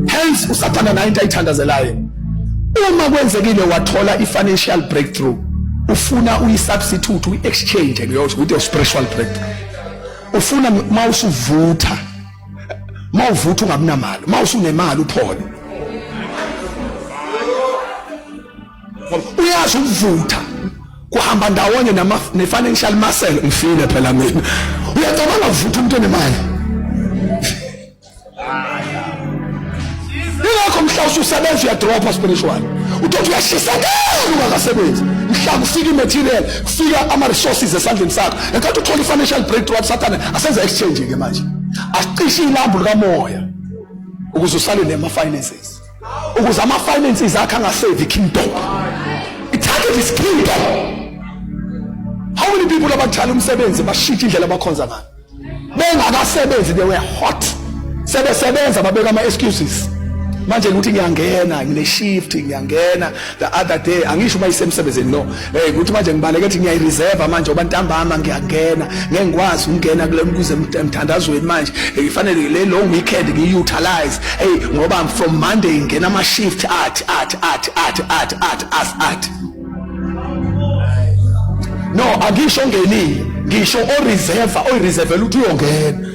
hence usathana nayo into ayithandazelayo. Uma kwenzekile wathola i-financial breakthrough, ufuna uyi-substitute, uyi-exchange ngiyosho with your spiritual breakthrough. Ufuna mawusuvutha, mawuvutha ungabinamali, mawusunemali uphole. Uyazi ukuvutha kuhamba ndawonye ne-financial muscle. Ngifile phela mina. Uyacabanga ukuvutha umuntu onemali. Yilakho mhlawumbe usebenza uyadropa spiritual. Uthi uyashisa ungakasebenzi. Mhlawumbe ufika i-material, kufika ama-resources esandleni sakho. Enkathi uthola i-financial breakthrough sathana asenza exchange ke manje. Asicishe ilambu likamoya ukuze usale nema-finances. Ukuze ama-finances akhe angasave i-kingdom. I-target is kingdom. How many people abathala umsebenzi bashintsha indlela abakhonza ngayo? Bengakasebenzi they were hot. Sebesebenza babeka ama-excuses. Manje ukuthi ngiyangena ngine shift ngiyangena the other day angisho uma isemsebenzini no ukuthi manje ngibaleke ukuthi ngiyayireserve manje ngoba ntambama ngiyangena ngeke ngikwazi ukungena kule kuze emthandazweni manje ngifanele le long weekend ngiutilize ngoba from Monday ngena ama shift at no angisho ngenini ngisho o reserve ukuthi uyongena